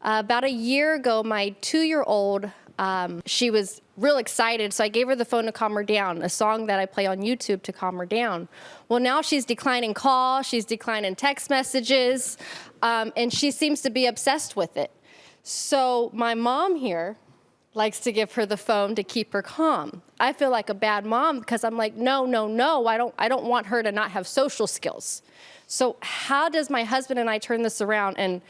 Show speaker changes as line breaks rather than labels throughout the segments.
About a year ago, my 2-year-old, she was real excited, so I gave her the phone to calm her down, a song that I play on YouTube to calm her down. Well, now she's declining calls, she's declining text messages, and she seems to be obsessed with it. So my mom here likes to give her the phone to keep her calm. I feel like a bad mom because I'm like, no, I don't want her to not have social skills. So how does my husband and I turn this around and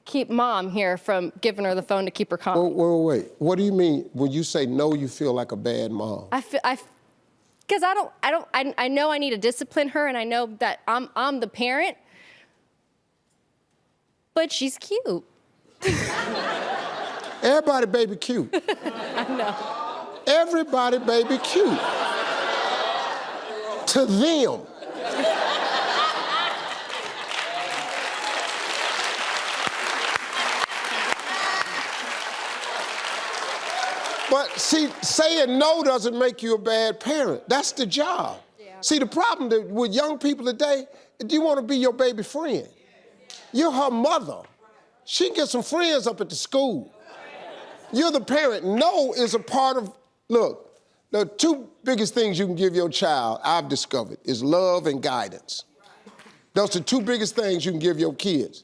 keep mom here from giving her the phone to keep her calm?
Wait. What do you mean when you say no, you feel like a bad mom?
Because I know I need to discipline her, and I know that I'm the parent, but she's cute.
Everybody baby cute.
I know.
Everybody baby cute. To them. But see, saying no doesn't make you a bad parent. That's the job. Yeah. See, the problem with young people today, do you want to be your baby friend? You're her mother. She can get some friends up at the school. You're the parent. No is a part of, look, the two biggest things you can give your child, I've discovered, is love and guidance. Those are the two biggest things you can give your kids.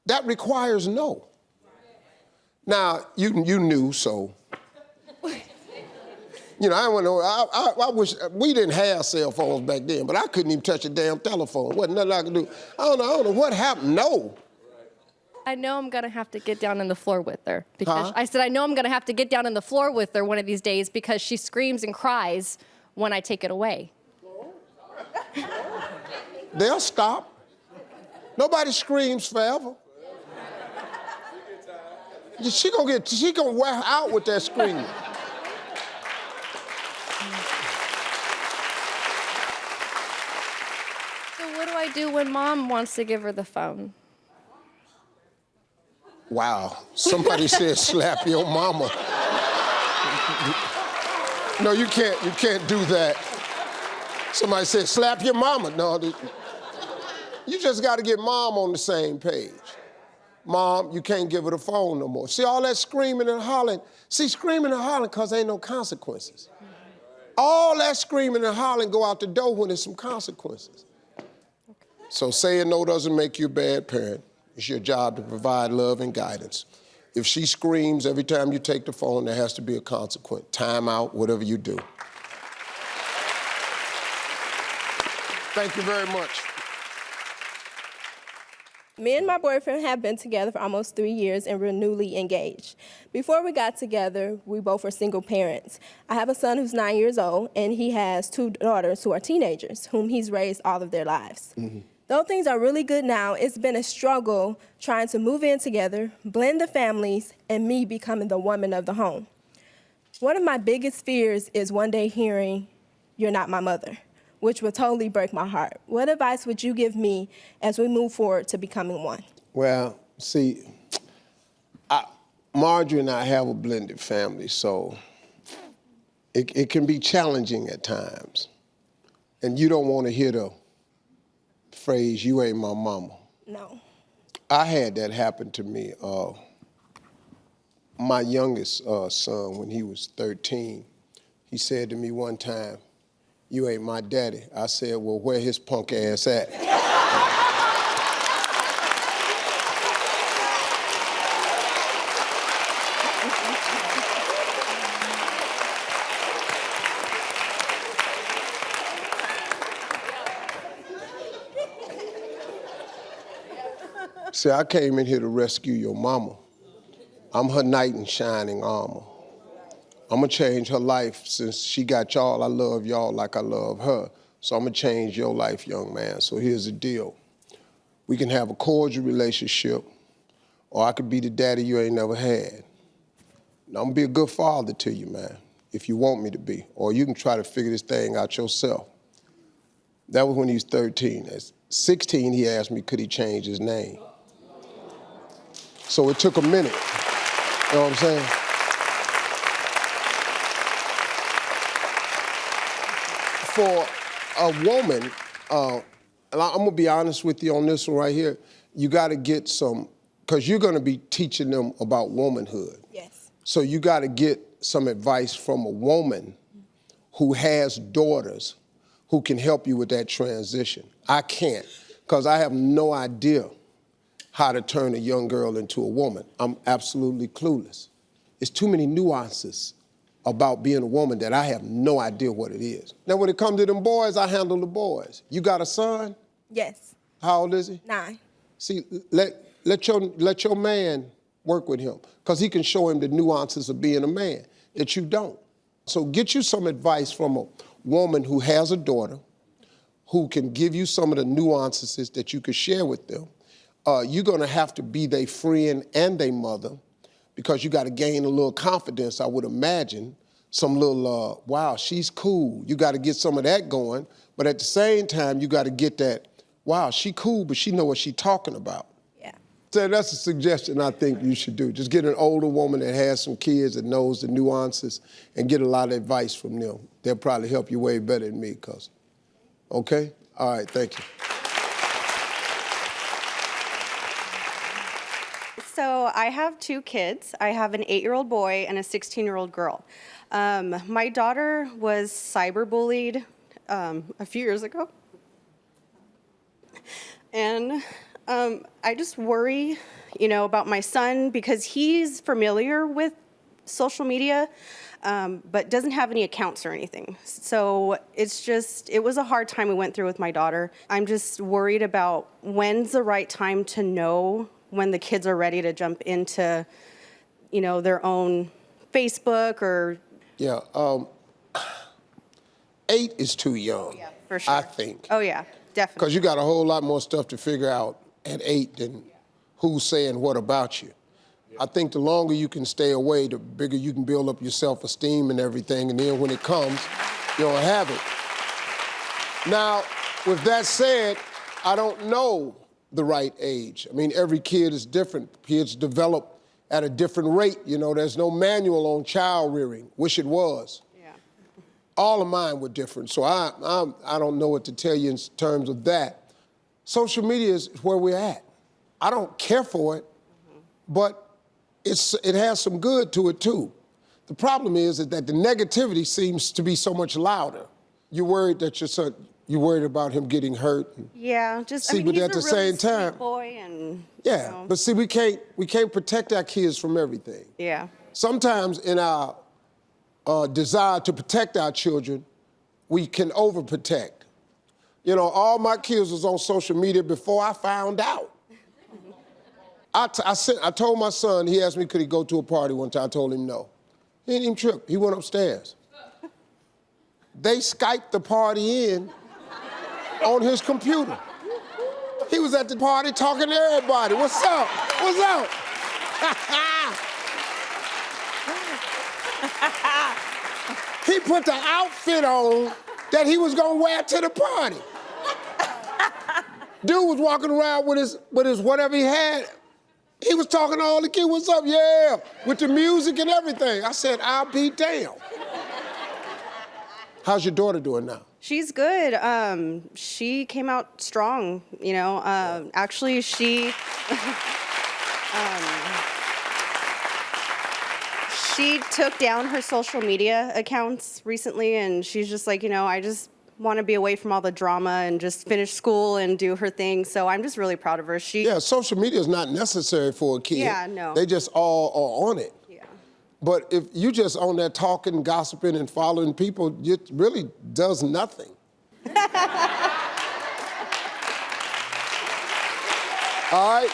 That requires no. Now, you knew, so. You know, I wish, we didn't have cell phones back then, but I couldn't even touch a damn telephone. Wasn't nothing I could do. I don't know what happened, no.
I know I'm gonna have to get down on the floor with her. Because I said, I know I'm gonna have to get down on the floor with her one of these days because she screams and cries when I take it away.
They'll stop. Nobody screams forever. She gonna wear out with that screaming.
So what do I do when mom wants to give her the phone?
Wow, somebody said slap your mama. No, you can't do that. Somebody said slap your mama. No, you just gotta get mom on the same page. Mom, you can't give her the phone no more. See all that screaming and hollering? See, screaming and hollering because ain't no consequences. All that screaming and hollering go out the door when there's some consequences. So saying no doesn't make you a bad parent. It's your job to provide love and guidance. If she screams every time you take the phone, there has to be a consequence. Time out, whatever you do. Thank you very much.
Me and my boyfriend have been together for almost 3 years, and we're newly engaged. Before we got together, we both were single parents. I have a son who's 9 years old, and he has 2 daughters who are teenagers, whom he's raised all of their lives. Mm-hmm. Though things are really good now, it's been a struggle trying to move in together, blend the families, and me becoming the woman of the home. One of my biggest fears is one day hearing, "You're not my mother," which would totally break my heart. What advice would you give me as we move forward to becoming one?
Well, see, Marjorie and I have a blended family, so it can be challenging at times. And you don't want to hear the phrase, "you ain't my mama."
No.
I had that happen to me. My youngest son, when he was 13, he said to me one time, "You ain't my daddy." I said, "Well, where his punk ass at?" See, I came in here to rescue your mama. I'm her knight in shining armor. I'm gonna change her life since she got y'all. I love y'all like I love her. So I'm gonna change your life, young man. So here's the deal. We can have a cordial relationship, or I could be the daddy you ain't never had. Now, I'm gonna be a good father to you, man, if you want me to be, or you can try to figure this thing out yourself. That was when he was 13. At 16, he asked me, could he change his name? So it took a minute, you know what I'm saying? For a woman, and I'm gonna be honest with you on this one right here, you gotta get some because you're going to be teaching them about womanhood.
Yes.
So you got to get some advice from a woman who has daughters who can help you with that transition. I can't, because I have no idea how to turn a young girl into a woman. I'm absolutely clueless. It's too many nuances about being a woman that I have no idea what it is. Now, when it comes to them boys, I handle the boys. You got a son?
Yes.
How old is he?
9.
See, let your man work with him, because he can show him the nuances of being a man that you don't. So get you some advice from a woman who has a daughter, who can give you some of the nuances that you could share with them. You're gonna have to be their friend and their mother, because you gotta gain a little confidence, I would imagine. Some little, wow, she's cool. You gotta get some of that going, but at the same time, you gotta get that, wow, she cool, but she know what she talking about.
Yeah.
So that's a suggestion I think you should do. Just get an older woman that has some kids that knows the nuances and get a lot of advice from them. They'll probably help you way better than me, cousin. Okay? All right, thank you.
So I have 2 kids. I have an 8-year-old boy and a 16-year-old girl. My daughter was cyberbullied a few years ago. And I just worry, about my son, because he's familiar with social media, but doesn't have any accounts or anything. So it was a hard time we went through with my daughter. I'm just worried about when's the right time to know when the kids are ready to jump into, their own Facebook or...
Yeah, 8 is too young,
Yeah, for sure.
I think.
Oh, yeah, definitely.
Because you got a whole lot more stuff to figure out at 8 than who's saying what about you. I think the longer you can stay away, the bigger you can build up your self-esteem and everything, and then when it comes, you'll have it. Now, with that said, I don't know the right age. I mean, every kid is different. Kids develop at a different rate. There's no manual on child rearing. Wish it was.
Yeah.
All of mine were different, so I don't know what to tell you in terms of that. Social media is where we're at. I don't care for it, but it has some good to it too. The problem is that the negativity seems to be so much louder. You're worried that your son, you're worried about him getting hurt.
Yeah, just
See, but
he's
at
a
the
really
same time,
sweet boy, and
yeah. But see, we can't protect our kids from everything.
yeah,
Sometimes in our desire to protect our children, we can overprotect. All my kids was on social media before I found out. I told my son, he asked me could he go to a party one time. I told him no. He didn't even trip. He went upstairs. They Skyped the party in on his computer. He was at the party talking to everybody. What's up? What's up? He put the outfit on that he was gonna wear to the party. Dude was walking around with his whatever he had. He was talking to all the kids, what's up? Yeah, with the music and everything. I said, I'll be damned. How's your daughter doing now?
she's good. She came out strong. Actually, she. She took down her social media accounts recently, and she's just like, I just want to be away from all the drama and just finish school and do her thing. So I'm just really proud of her.
Yeah, social media is not necessary for a kid.
Yeah, no.
They just all are on it.
Yeah.
But if you just on there talking, gossiping, and following people, it really does nothing. All right,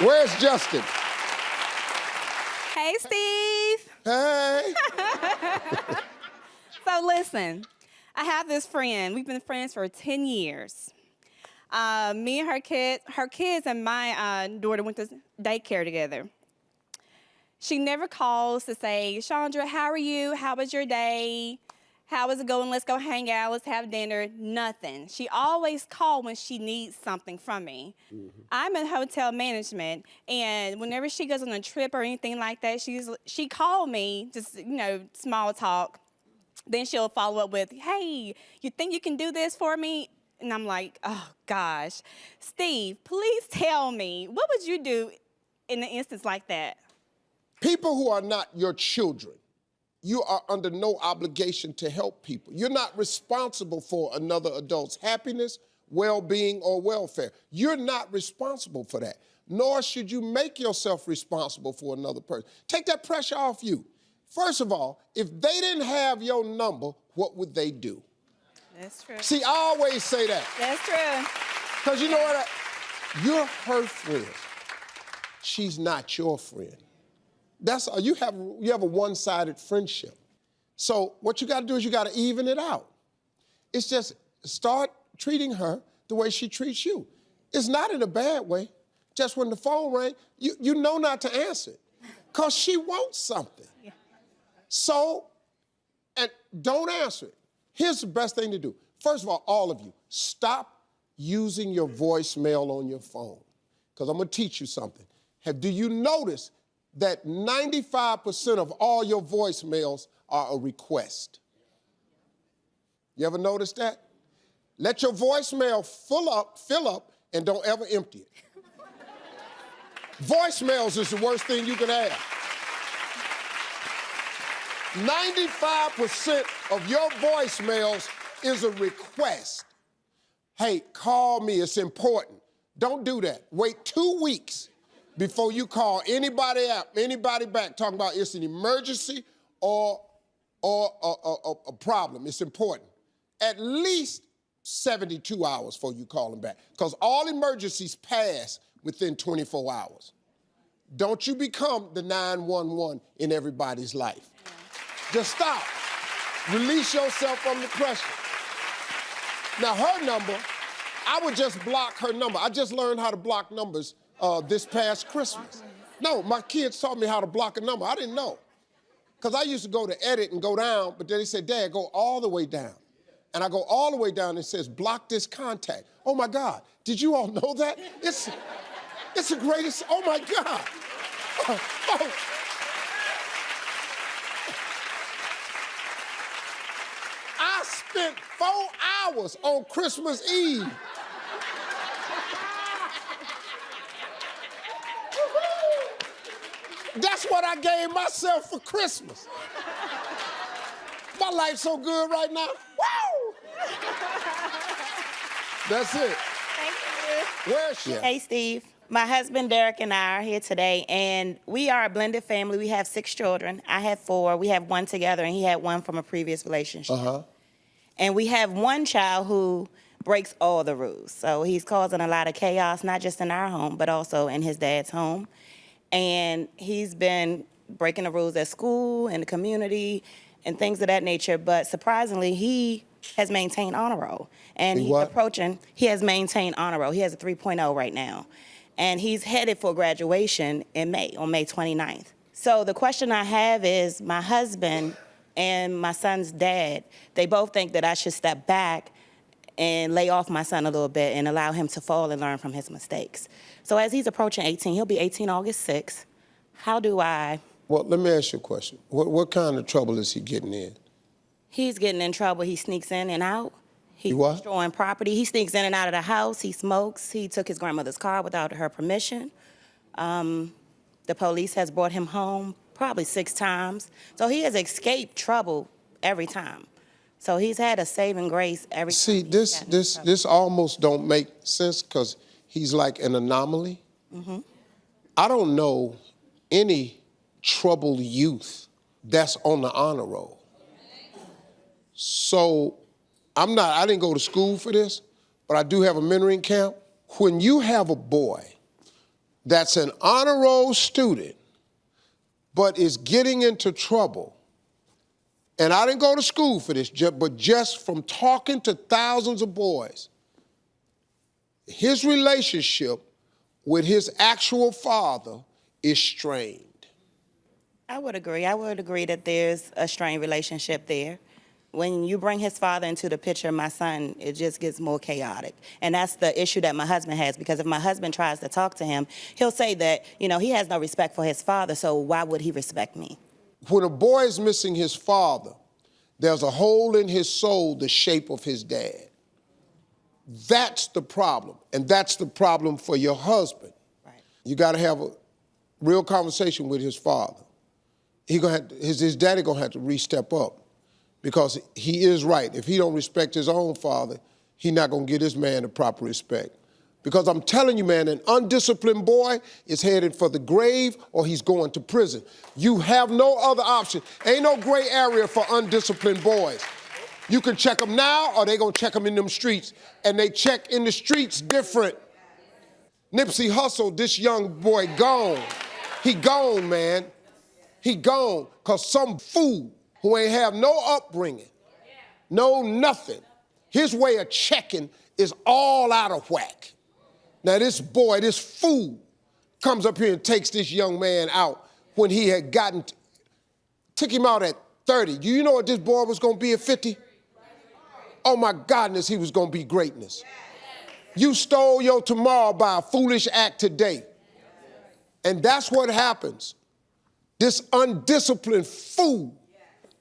where's Justin?
Hey, Steve.
Hey.
So listen, I have this friend. We've been friends for 10 years. Me and her kids and my daughter went to daycare together. She never calls to say, Chandra, how are you? How was your day? How is it going? Let's go hang out. Let's have dinner. Nothing. She always calls when she needs something from me. Mm-hmm. I'm in hotel management, and whenever she goes on a trip or anything like that, she called me, just, small talk. Then she'll follow up with, hey, you think you can do this for me? And I'm like, oh, gosh. Steve, please tell me, what would you do in an instance like that?
People who are not your children, you are under no obligation to help people. You're not responsible for another adult's happiness, well-being, or welfare. You're not responsible for that, nor should you make yourself responsible for another person. Take that pressure off you. First of all, if they didn't have your number, what would they do?
That's true.
See, I always say that.
That's true.
Because you know what? You're her friend. She's not your friend. That's you have a one-sided friendship. So what you got to do is you got to even it out. It's just start treating her the way she treats you. It's not in a bad way. Just when the phone rang, you know not to answer it because she wants something. Yeah. So, and don't answer it. Here's the best thing to do. First of all of you, stop using your voicemail on your phone because I'm going to teach you something. Do you notice that 95% of all your voicemails are a request? You ever notice that? Let your voicemail fill up, and don't ever empty it. Voicemails is the worst thing you can have. 95% of your voicemails is a request. Hey, call me, it's important. Don't do that. Wait 2 weeks before you call anybody back talking about it's an emergency or a problem. It's important. At least 72 hours before you call them back, because all emergencies pass within 24 hours. Don't you become the 911 in everybody's life. Just stop. Release yourself from the pressure. Now, her number, I would just block her number. I just learned how to block numbers this past Christmas. No, my kids taught me how to block a number. I didn't know. Because I used to go to edit and go down, but then they said, Dad, go all the way down. And I go all the way down and it says, block this contact. Oh my God, did you all know that? It's the greatest, oh my God. Oh. I spent 4 hours on Christmas Eve. That's what I gave myself for Christmas. My life's so good right now. Woo! That's it.
Thank you.
Where is she?
Hey, Steve. My husband, Derek, and I are here today, and we are a blended family. We have 6 children. I have 4. We have 1 together, and he had 1 from a previous relationship.
Uh-huh.
And we have 1 child who breaks all the rules. So he's causing a lot of chaos, not just in our home, but also in his dad's home. And he's been breaking the rules at school, in the community, and things of that nature. But surprisingly, he has maintained honor roll. And he has maintained honor roll. He has a 3.0 right now. And he's headed for graduation in May, on May 29th. So the question I have is, my husband and my son's dad, they both think that I should step back and lay off my son a little bit and allow him to fall and learn from his mistakes. So as he's approaching 18, he'll be 18 August 6th. How do I?
Well, let me ask you a question. What kind of trouble is he getting in?
He's getting in trouble. He sneaks in and out. He's
what?
destroying property. He sneaks in and out of the house. He smokes. He took his grandmother's car without her permission. The police has brought him home probably 6 times. So he has escaped trouble every time. So he's had a saving grace every time.
See, this almost don't make sense because he's like an anomaly. Mm-hmm. I don't know any troubled youth that's on the honor roll. So I didn't go to school for this, but I do have a mentoring camp. When you have a boy that's an honor roll student, but is getting into trouble, and I didn't go to school for this, but just from talking to thousands of boys, his relationship with his actual father is strained.
I would agree. I would agree that there's a strained relationship there. When you bring his father into the picture, my son, it just gets more chaotic. And that's the issue that my husband has, because if my husband tries to talk to him, he'll say that, he has no respect for his father, so why would he respect me?
When a boy is missing his father, there's a hole in his soul the shape of his dad. That's the problem, and that's the problem for your husband.
Right.
You got to have real conversation with his father. His daddy gonna have to re-step up because he is right. If he don't respect his own father, he not gonna give this man the proper respect. Because I'm telling you, man, an undisciplined boy is headed for the grave or he's going to prison. You have no other option. Ain't no gray area for undisciplined boys. You can check them now or they gonna check them in them streets. And they check in the streets different. Nipsey Hussle, this young boy gone. He gone, man. He gone because some fool who ain't have no upbringing, no nothing, his way of checking is all out of whack. Now this boy, this fool, comes up here and takes this young man out when he had took him out at 30. Do you know what this boy was gonna be at 50? Oh my goodness, he was gonna be greatness. You stole your tomorrow by a foolish act today. And that's what happens. This undisciplined fool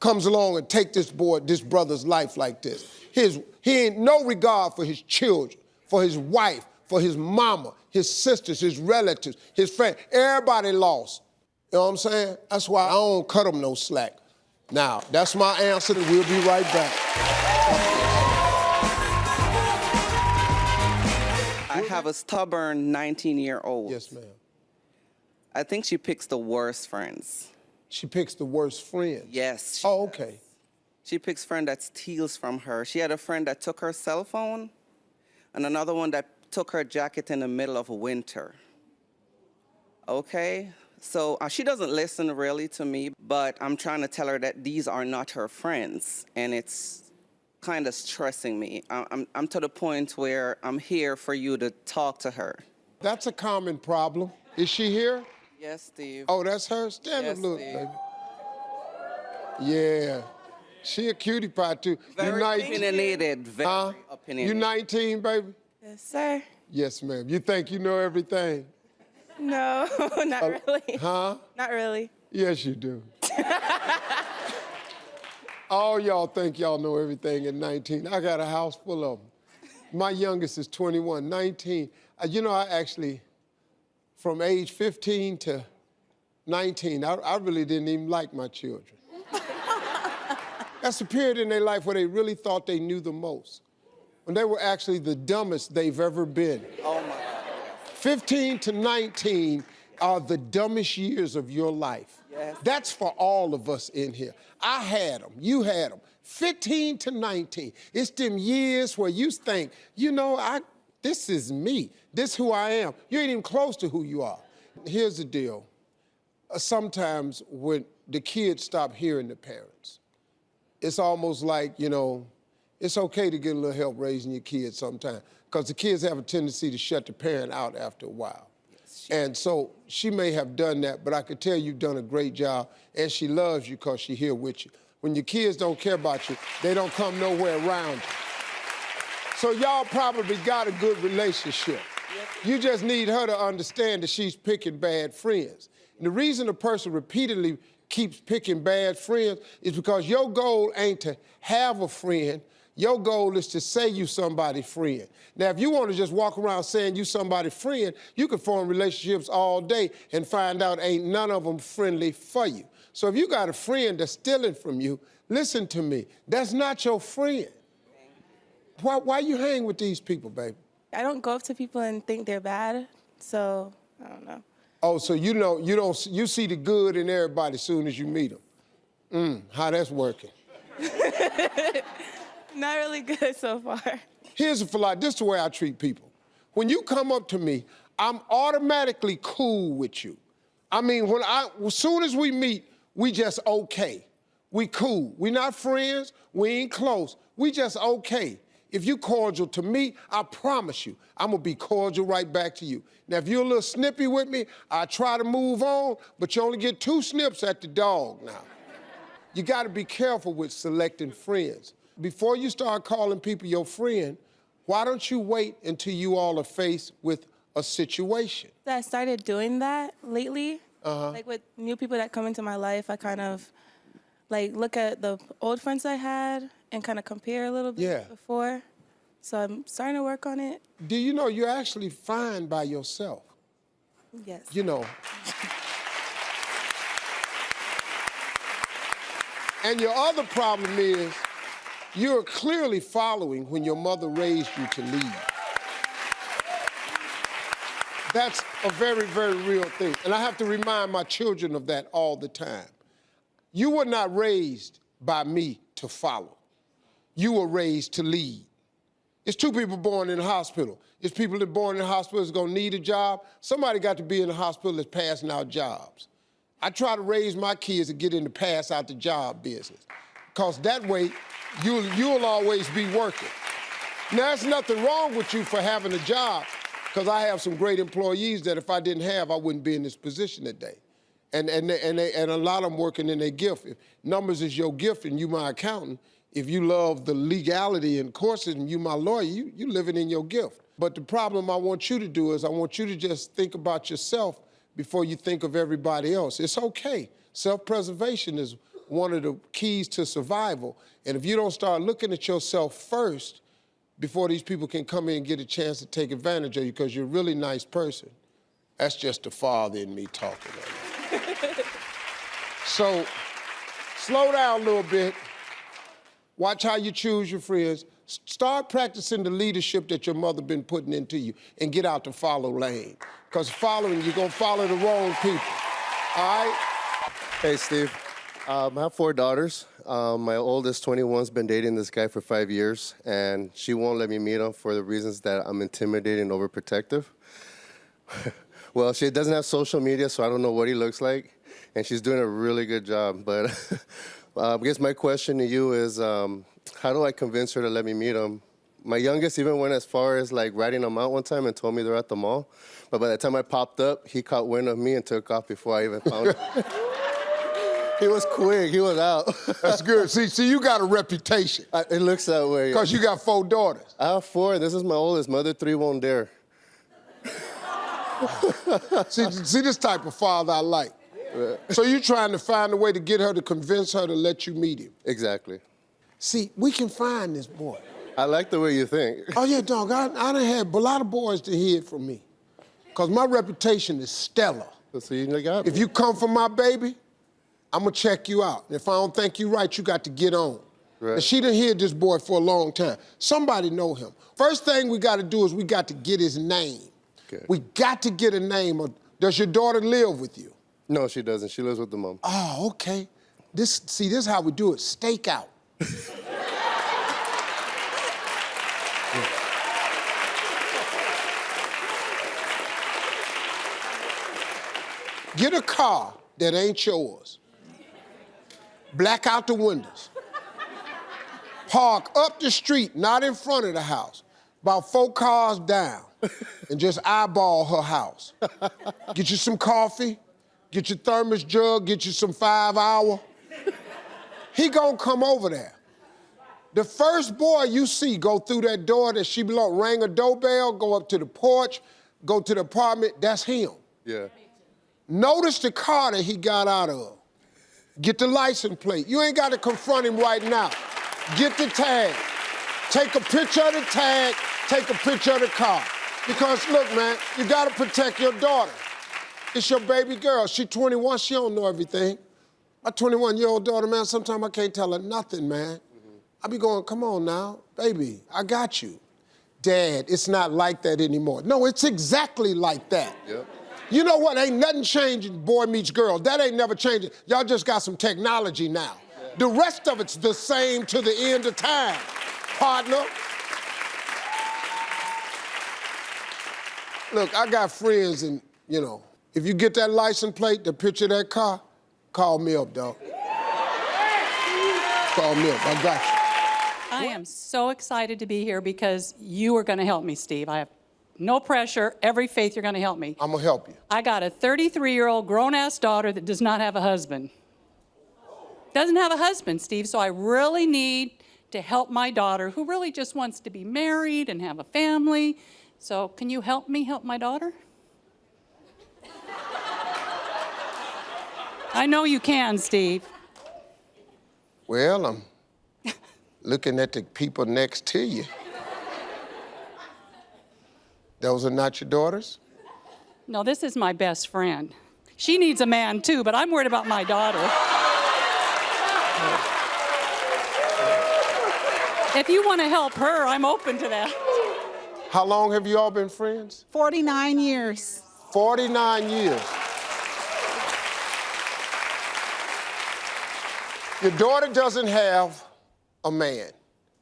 comes along and take this brother's life like this. He ain't no regard for his children, for his wife, for his mama, his sisters, his relatives, his friends. Everybody lost. You know what I'm saying? That's why I don't cut them no slack. Now, that's my answer, and we'll be right back.
I have a stubborn 19-year-old.
Yes, ma'am.
I think she picks the worst friends.
She picks the worst friends?
Yes.
Oh, okay.
She picks friend that steals from her. She had a friend that took her cell phone and another one that took her jacket in the middle of winter. Okay? So she doesn't listen really to me, but I'm trying to tell her that these are not her friends, and it's kind of stressing me. I'm to the point where I'm here for you to talk to her.
That's a common problem. Is she here?
Yes, Steve.
Oh, that's her? Stand
Yes,
up, look,
Steve.
baby. Yeah. She a cutie pie, too.
Very opinionated, very opinionated.
You 19, baby?
Yes, sir.
Yes, ma'am. You think you know everything?
No, not really.
Huh?
Not really.
Yes, you do. All y'all think y'all know everything at 19. I got a house full of them. My youngest is 21, 19. You know, I actually, from age 15 to 19, I really didn't even like my children. That's the period in their life where they really thought they knew the most, when they were actually the dumbest they've ever been.
Oh, my God.
15 to 19 are the dumbest years of your life.
Yes.
That's for all of us in here. I had them, you had them. 15 to 19, it's them years where you think, you know, this is me. This is who I am. You ain't even close to who you are. Here's the deal. Sometimes when the kids stop hearing the parents, it's almost like, you know, it's okay to get a little help raising your kids sometimes, because the kids have a tendency to shut the parent out after a while. And so she may have done that, but I could tell you've done a great job, and she loves you because she's here with you. When your kids don't care about you, they don't come nowhere around you. So y'all probably got a good relationship. You just need her to understand that she's picking bad friends. And the reason a person repeatedly keeps picking bad friends is because your goal ain't to have a friend. Your goal is to say you somebody's friend. Now, if you want to just walk around saying you somebody's friend, you can form relationships all day and find out ain't none of them friendly for you. So if you got a friend that's stealing from you, listen to me. That's not your friend. Why you hang with these people, baby?
I don't go up to people and think they're bad, so I don't know.
Oh, so you see the good in everybody as soon as you meet them. How that's working?
Not really good so far.
Here's a philosophy. This is the way I treat people. When you come up to me, I'm automatically cool with you. I mean, as soon as we meet, we just okay. We cool. We not friends. We ain't close. We just okay. If you cordial to me, I promise you, I'm gonna be cordial right back to you. Now, if you're a little snippy with me, I try to move on, but you only get 2 snips at the dog now. You gotta be careful with selecting friends. Before you start calling people your friend, why don't you wait until you all are faced with a situation?
I started doing that lately. Like with new people that come into my life, I kind of like look at the old friends I had and kind of compare a little bit before. So I'm starting to work on it.
Do you know you're actually fine by yourself?
Yes.
You know, And your other problem is you're clearly following when your mother raised you to lead. That's a very, very real thing. And I have to remind my children of that all the time. You were not raised by me to follow. You were raised to lead. It's two people born in the hospital. It's people that born in the hospital that's gonna need a job. Somebody got to be in the hospital that's passing out jobs. I try to raise my kids to get in the pass out the job business, because that way you'll always be working. Now, there's nothing wrong with you for having a job, because I have some great employees that if I didn't have, I wouldn't be in this position today. And a lot of them working in their gift. If numbers is your gift and you my accountant, if you love the legality and courses and you my lawyer, you living in your gift. But the problem I want you to do is I want you to just think about yourself before you think of everybody else. It's okay. Self-preservation is one of the keys to survival. And if you don't start looking at yourself first before these people can come in and get a chance to take advantage of you because you're a really nice person, that's just the father in me talking. So slow down a little bit. Watch how you choose your friends. Start practicing the leadership that your mother been putting into you and get out the follow lane. Because following, you're gonna follow the wrong people, all right?
Hey, Steve. I have 4 daughters. My oldest, 21's been dating this guy for 5 years, and she won't let me meet him for the reasons that I'm intimidating and overprotective. Well, she doesn't have social media, so I don't know what he looks like, and she's doing a really good job. But I guess my question to you is, how do I convince her to let me meet him? My youngest even went as far as like ratting him out one time and told me they're at the mall. But by the time I popped up, he caught wind of me and took off before I even found him. He was quick, he was out.
That's good. See, you got a reputation.
It looks that way.
Because you got 4 daughters.
I have 4, and this is my oldest. My other 3 won't dare.
see this type of father I like. So you're trying to find a way to get her to convince her to let you meet him.
Exactly.
See, we can find this boy.
I like the way you think.
Oh yeah, dog, I done had a lot of boys to hear it from me. Because my reputation is stellar.
So you got me.
If you come for my baby, I'm gonna check you out. And if I don't think you right, you got to get on.
Right.
And she done hear this boy for a long time. Somebody know him. First thing we gotta do is we got to get his name.
Okay.
We got to get a name. Does your daughter live with you?
No, she doesn't. She lives with the mom.
Oh, okay. This is how we do it, stake out. Get a car that ain't yours. Black out the windows. Park up the street, not in front of the house. About 4 cars down. And just eyeball her house. Get you some coffee, get your thermos jug, get you some 5 Hour. He gonna come over there. The first boy you see go through that door that she belong, ring a doorbell, go up to the porch, go to the apartment, that's him.
Yeah.
Notice the car that he got out of. Get the license plate. You ain't got to confront him right now. Get the tag. Take a picture of the tag, take a picture of the car. Because look, man, you got to protect your daughter. It's your baby girl. She 21, she don't know everything. My 21-year-old daughter, man, sometimes I can't tell her nothing, man. I be going, come on now, baby, I got you. Dad, it's not like that anymore. No, it's exactly like that.
Yep.
You know what? Ain't nothing changing, boy meets girl. That ain't never changing. Y'all just got some technology now. Yeah. The rest of it's the same to the end of time, partner. Look, I got friends and, you know, if you get that license plate, the picture of that car, call me up, dog. Call me up, I got you.
I am so excited to be here because you are going to help me, Steve. I have no pressure, every faith you're going to help me.
I'm going to help you.
I got a 33-year-old grown-ass daughter that does not have a husband. Doesn't have a husband, Steve, so I really need to help my daughter who really just wants to be married and have a family. So can you help me help my daughter? I know you can, Steve.
Well, I'm looking at the people next to you. Those are not your daughters?
No, this is my best friend. She needs a man too, but I'm worried about my daughter. If you want to help her, I'm open to that.
How long have you all been friends?
49 years.
49 years. Your daughter doesn't have a man.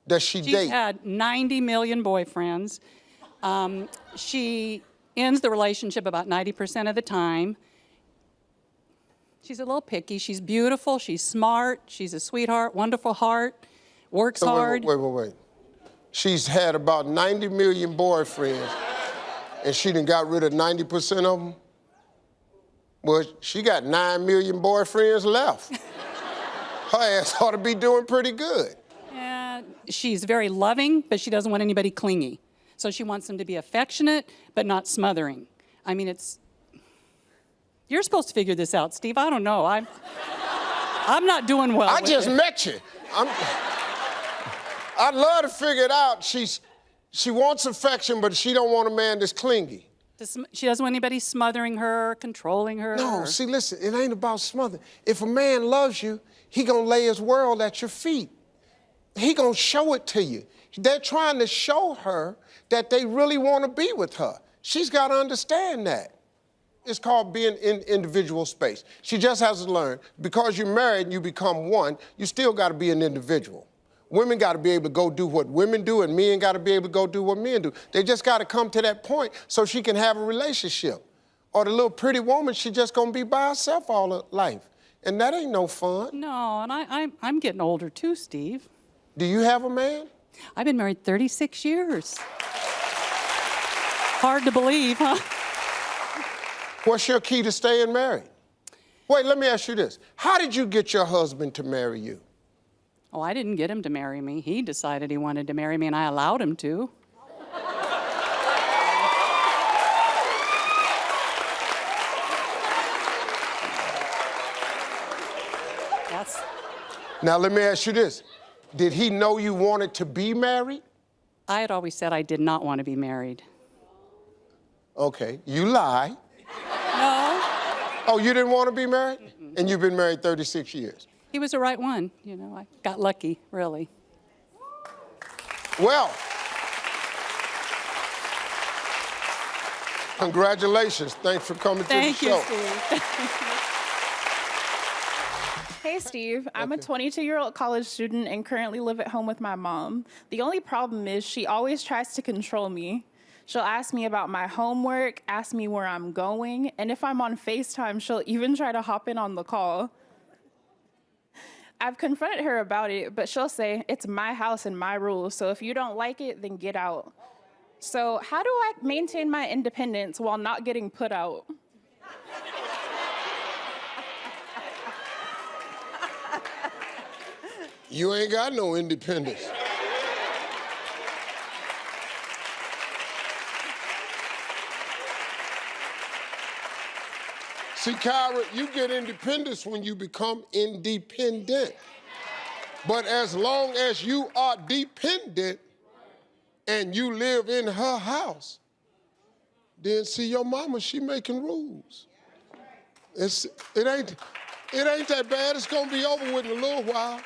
Does she
She's
date?
had 90 million boyfriends. She ends the relationship about 90% of the time. She's a little picky. She's beautiful. She's smart. She's a sweetheart, wonderful heart, works
So
hard.
wait. She's had about 90 million boyfriends, and she done got rid of 90% of them? Well, she got 9 million boyfriends left. Her ass ought to be doing pretty good.
She's very loving, but she doesn't want anybody clingy. So she wants them to be affectionate, but not smothering. I mean, you're supposed to figure this out, Steve. I don't know. I'm not doing well.
I
with
just
it.
met you. I'd love to figure it out. She wants affection, but she don't want a man that's clingy.
She doesn't want anybody smothering her, controlling her.
No, see, listen, it ain't about smothering. If a man loves you, he gonna lay his world at your feet. He gonna show it to you. They're trying to show her that they really want to be with her. She's got to understand that. It's called being in individual space. She just has to learn, because you're married and you become one, you still got to be an individual. Women got to be able to go do what women do, and men got to be able to go do what men do. They just got to come to that point so she can have a relationship. Or the little pretty woman, she just gonna be by herself all her life. And that ain't no fun.
No, and I'm getting older too, Steve.
Do you have a man?
I've been married 36 years. Hard to believe, huh?
What's your key to staying married? Wait, let me ask you this. How did you get your husband to marry you?
Oh, I didn't get him to marry me. He decided he wanted to marry me, and I allowed him to.
Now, let me ask you this. Did he know you wanted to be married?
I had always said I did not want to be married.
Okay, you lie.
No.
Oh, you didn't want to be married? Mm-mm. And you've been married 36 years.
He was the right one. You know, I got lucky, really.
Well, congratulations. Thanks for coming to the show.
Thank you, Steve.
Hey, Steve. I'm a 22-year-old college student and currently live at home with my mom. The only problem is she always tries to control me. She'll ask me about my homework, ask me where I'm going, and if I'm on FaceTime, she'll even try to hop in on the call. I've confronted her about it, but she'll say, it's my house and my rules, so if you don't like it, then get out. So how do I maintain my independence while not getting put out?
You ain't got no independence. See, Kyra, you get independence when you become independent. But as long as you are dependent and you live in her house, then see your mama, she making rules. It ain't that bad. It's gonna be over with in a little while.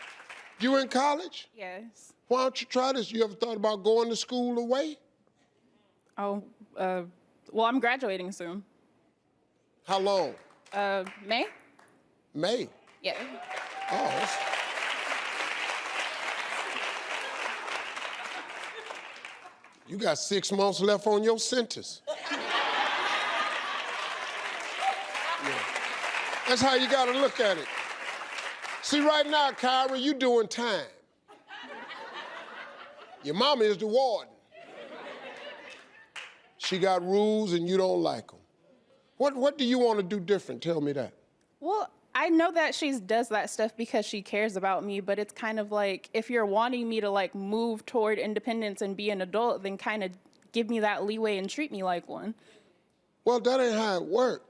You in college?
Yes.
Why don't you try this? You ever thought about going to school away?
Oh, well, I'm graduating soon.
How long?
May?
May.
Yeah.
Oh, you got 6 months left on your sentence. Yeah. That's how you gotta look at it. See, right now, Kyra, you doing time. Your mama is the warden. She got rules and you don't like them. What do you want to do different? Tell me that.
Well, I know that she does that stuff because she cares about me, but it's kind of like, if you're wanting me to like move toward independence and be an adult, then kind of give me that leeway and treat me like one.
Well, that ain't how it works.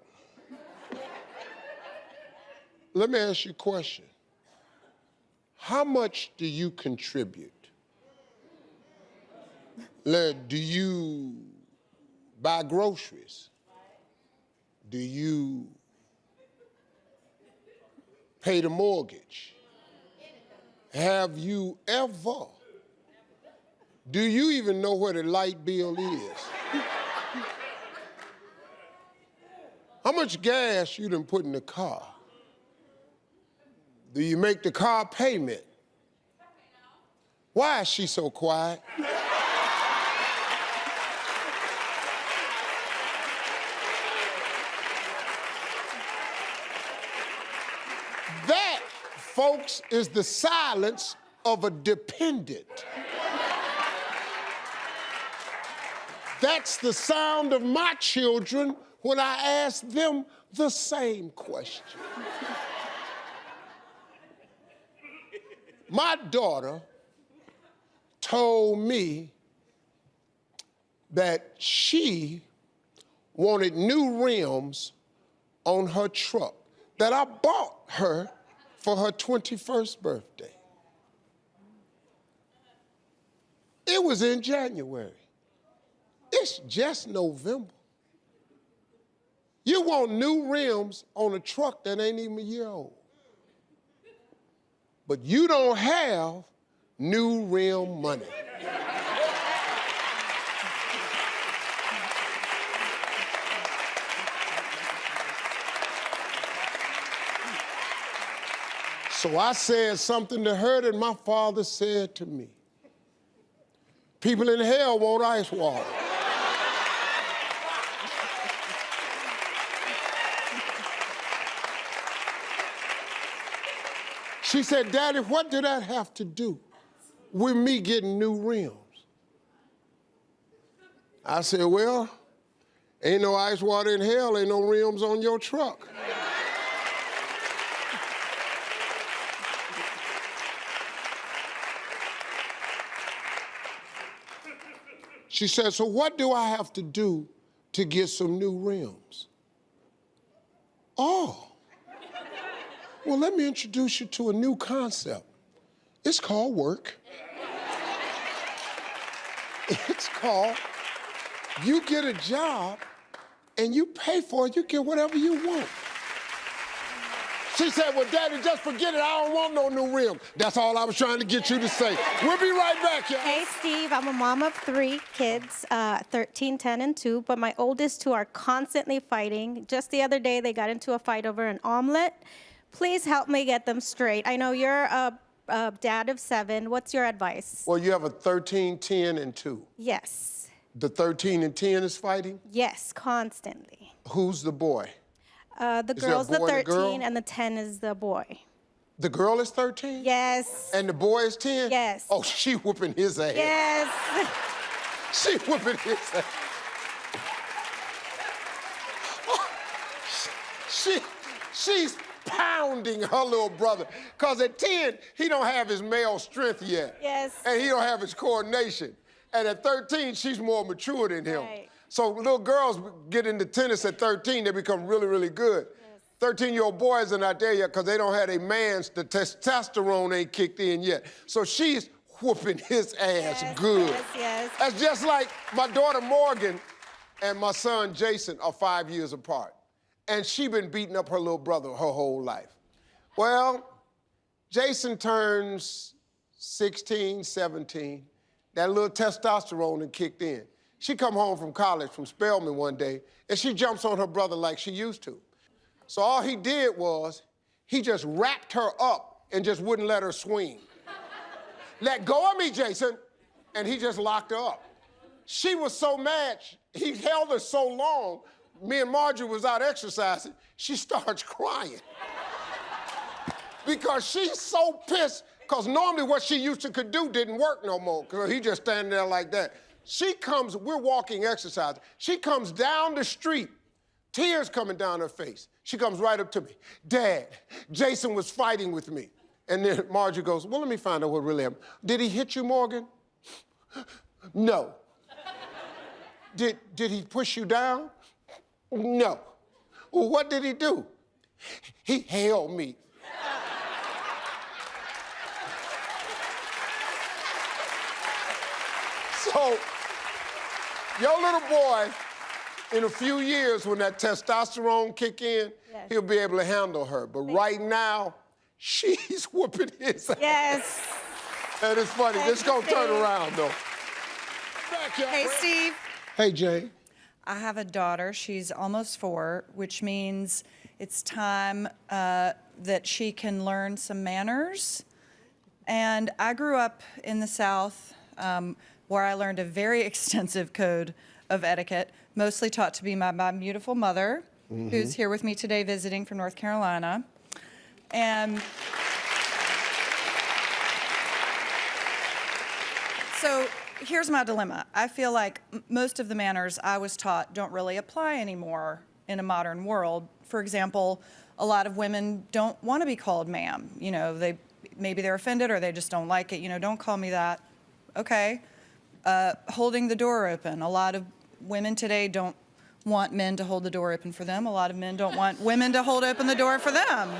Let me ask you a question. How much do you contribute? Do you buy groceries? Do you pay the mortgage? Have you ever? Do you even know what a light bill is? How much gas you done put in the car? Do you make the car payment? Why is she so quiet? That, folks, is the silence of a dependent. That's the sound of my children when I ask them the same question. My daughter told me that she wanted new rims on her truck that I bought her for her 21st birthday. It was in January. It's just November. You want new rims on a truck that ain't even a year old. But you don't have new rim money. So I said something to her that my father said to me. People in hell want ice water. She said, Daddy, what did that have to do with me getting new rims? I said, well, ain't no ice water in hell, ain't no rims on your truck. She said, so what do I have to do to get some new rims? Oh. Well, let me introduce you to a new concept. It's called work. It's called, you get a job and you pay for it, you get whatever you want. She said, well, Daddy, just forget it. I don't want no new rim. That's all I was trying to get you to say. We'll be right back, y'all.
Hey, Steve, I'm a mom of 3 kids, 13, 10, and 2, but my oldest 2 are constantly fighting. Just the other day, they got into a fight over an omelet. Please help me get them straight. I know you're a dad of 7. What's your advice?
Well, you have a 13, 10, and 2.
Yes.
The 13 and 10 is fighting?
Yes, constantly.
Who's the boy?
The
Is there a
girl's the
boy and a girl?
13 and the 10 is the boy.
The girl is 13?
Yes.
And the boy is 10?
Yes.
Oh, she whooping his ass.
Yes.
She whooping his ass. She's pounding her little brother. Because at 10, he don't have his male strength yet.
Yes.
And he don't have his coordination. And at 13, she's more mature than him.
Right.
So little girls get into tennis at 13, they become really, really good. 13-year-old boys are not there yet because they don't have a man's, the testosterone ain't kicked in yet. So she's whooping his ass good.
Yes, yes.
That's just like my daughter Morgan and my son Jason are 5 years apart. And she been beating up her little brother her whole life. Well, Jason turns 16, 17. That little testosterone had kicked in. She come home from college from Spelman one day, and she jumps on her brother like she used to. So all he did was, he just wrapped her up and just wouldn't let her swing. Let go of me, Jason. And he just locked her up. She was so mad, he held her so long, me and Marjorie was out exercising, she starts crying. Because she's so pissed, because normally what she used to could do didn't work no more, because he just standing there like that. She comes, we're walking exercise. She comes down the street, tears coming down her face. She comes right up to me. Dad, Jason was fighting with me. And then Marjorie goes, well, let me find out what really happened. Did he hit you, Morgan? No. Did he push you down? No. Well, what did he do? He held me. So, your little boy, in a few years, when that testosterone kick in, he'll be able to handle her. But right now, she's whooping his ass.
Yes.
And it's funny. This gonna turn around, though. Back, y'all.
Hey, Steve.
Hey, Jane.
I have a daughter. She's almost 4, which means it's time that she can learn some manners. And I grew up in the South, where I learned a very extensive code of etiquette, mostly taught to me by my beautiful mother, who's here with me today visiting from North Carolina. And so here's my dilemma. I feel like most of the manners I was taught don't really apply anymore in a modern world. For example, a lot of women don't want to be called ma'am. You know, maybe they're offended or they just don't like it. You know, don't call me that. Okay. Holding the door open. A lot of women today don't want men to hold the door open for them. A lot of men don't want women to hold open the door for them.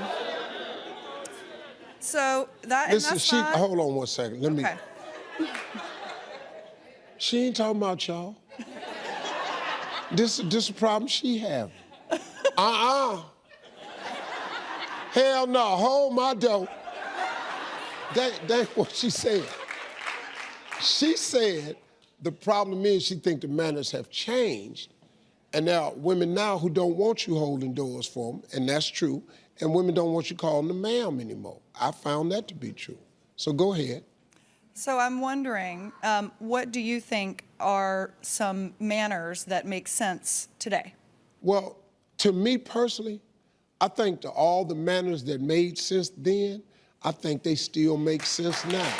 So
Listen,
that's fine.
hold on one second. Let me.
Okay.
She ain't talking about y'all. This a problem she having. Hell no, hold my door. That's what she said. She said the problem is she think the manners have changed, and there are women now who don't want you holding doors for them, and that's true, and women don't want you calling them ma'am anymore. I found that to be true. So go ahead.
So I'm wondering, what do you think are some manners that make sense today?
Well, to me personally, I think all the manners that made sense then, I think they still make sense now.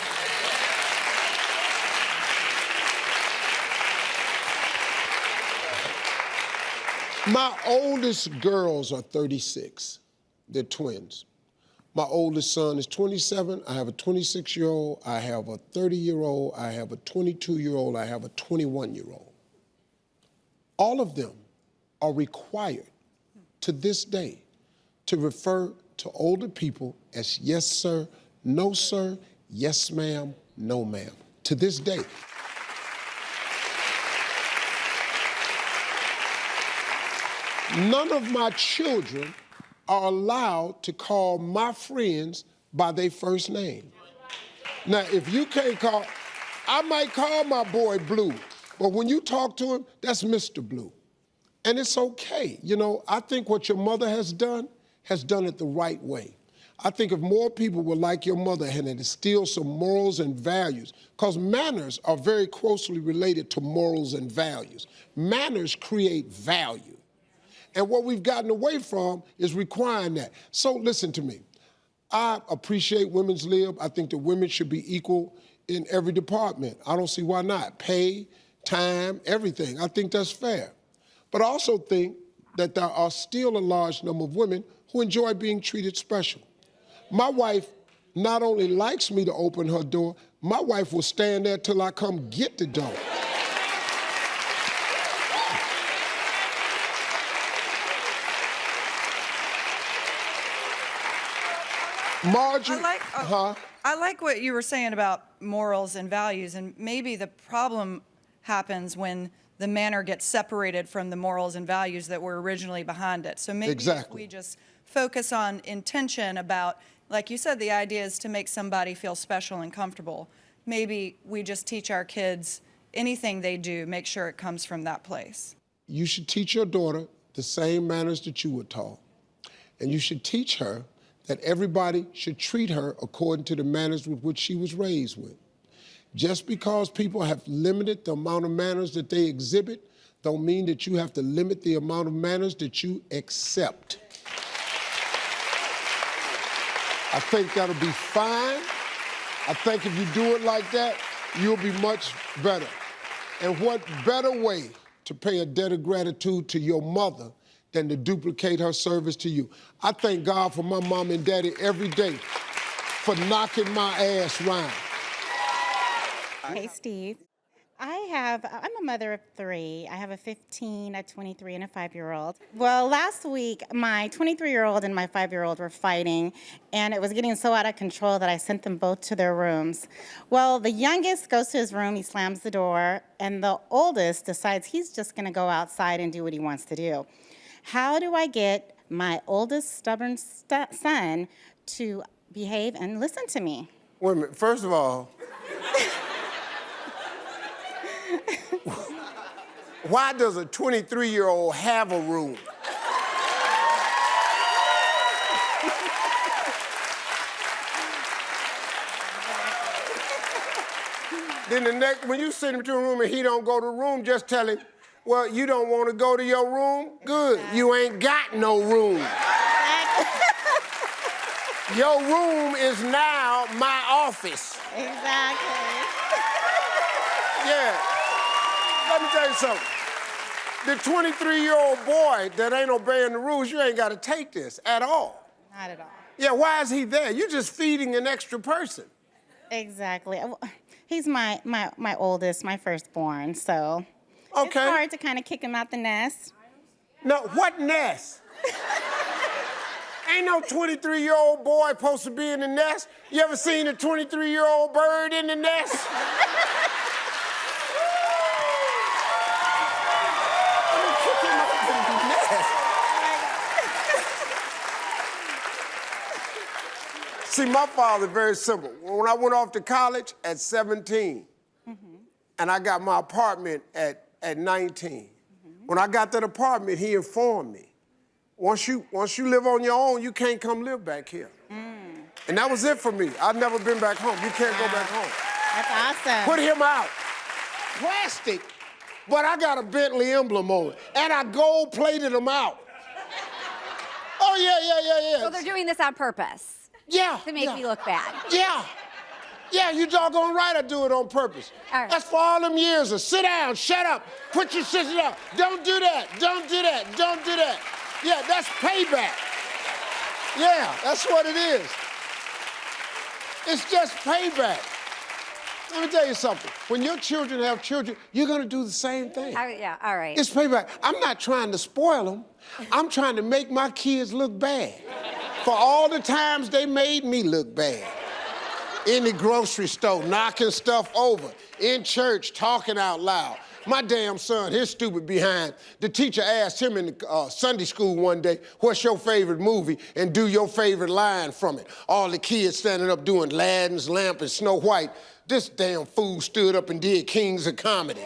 My oldest girls are 36. They're twins. My oldest son is 27. I have a 26-year-old. I have a 30-year-old. I have a 22-year-old. I have a 21-year-old. All of them are required to this day to refer to older people as yes, sir, no, sir, yes, ma'am, no, ma'am, to this day. None of my children are allowed to call my friends by their first name. Now, if you can't call, I might call my boy Blue, but when you talk to him, that's Mr. Blue. And it's okay. You know, I think what your mother has done it the right way. I think if more people were like your mother and instill some morals and values, because manners are very closely related to morals and values. Manners create value. And what we've gotten away from is requiring that. So listen to me. I appreciate women's lib. I think that women should be equal in every department. I don't see why not. Pay, time, everything. I think that's fair. But I also think that there are still a large number of women who enjoy being treated special. My wife not only likes me to open her door, my wife will stand there till I come get the door. Marjorie,
I like what you were saying about morals and values, and maybe the problem happens when the manner gets separated from the morals and values that were originally behind it. So maybe if we just focus on intention about, like you said, the idea is to make somebody feel special and comfortable. Maybe we just teach our kids anything they do, make sure it comes from that place.
You should teach your daughter the same manners that you were taught. And you should teach her that everybody should treat her according to the manners with which she was raised with. Just because people have limited the amount of manners that they exhibit, don't mean that you have to limit the amount of manners that you accept. I think that'll be fine. I think if you do it like that, you'll be much better. And what better way to pay a debt of gratitude to your mother than to duplicate her service to you? I thank God for my mom and daddy every day for knocking my ass round.
Hey, Steve. I'm a mother of 3. I have a 15, a 23, and a 5-year-old. Well, last week, my 23-year-old and my 5-year-old were fighting, and it was getting so out of control that I sent them both to their rooms. Well, the youngest goes to his room, he slams the door, and the oldest decides he's just gonna go outside and do what he wants to do. How do I get my oldest stubborn son to behave and listen to me.
Wait a minute. First of all, why does a 23-year-old have a room? Then the next, when you send him to a room and he don't go to the room, just tell him, well, you don't want to go to your room? Good. You ain't got no room. Your room is now my office.
Exactly.
Yeah. Let me tell you something. The 23-year-old boy that ain't obeying the rules, you ain't got to take this at all.
Not at all.
Yeah, why is he there? You're just feeding an extra person.
Exactly. He's my oldest, my firstborn, so
Okay.
it's hard to kind of kick him out the nest.
No, what nest? Ain't no 23-year-old boy supposed to be in the nest. You ever seen a 23-year-old bird in the nest? Kick him out the nest. See, my father, very simple. When I went off to college at 17, and I got my apartment at 19, when I got that apartment, he informed me, once you live on your own, you can't come live back here. And that was it for me. I've never been back home. You can't go back home.
That's awesome.
Put him out. Plastic, but I got a Bentley emblem on it, and I gold-plated him out. Oh, yeah.
So they're doing this on purpose.
Yeah.
To make me look bad.
Yeah. Yeah, you doggone right I do it on purpose.
All right.
That's for all them years of sit down, shut up, put your sister down. Don't do that, don't do that, don't do that. Yeah, that's payback. Yeah, that's what it is. It's just payback. Let me tell you something. When your children have children, you're gonna do the same thing.
Yeah, all right.
It's payback. I'm not trying to spoil them. I'm trying to make my kids look bad for all the times they made me look bad. In the grocery store, knocking stuff over. In church, talking out loud. My damn son, his stupid behind, the teacher asked him in the Sunday school one day, what's your favorite movie, and do your favorite line from it. All the kids standing up doing Aladdin's Lamp and Snow White. This damn fool stood up and did Kings of Comedy.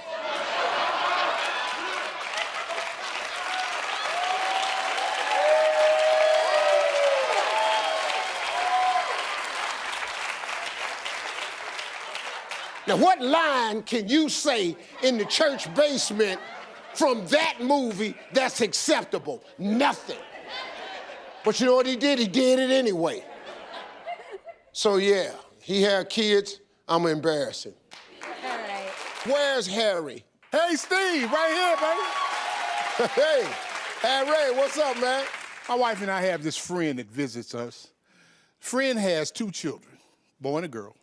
Now, what line can you say in the church basement from that movie that's acceptable? Nothing. But you know what he did? He did it anyway. So, yeah, he had kids. I'm embarrassing.
All right.
Where's Harry?
Hey, Steve, right here, baby.
Hey, Harry, what's up, man?
My wife and I have this friend that visits us. Friend has 2 children, boy and a girl.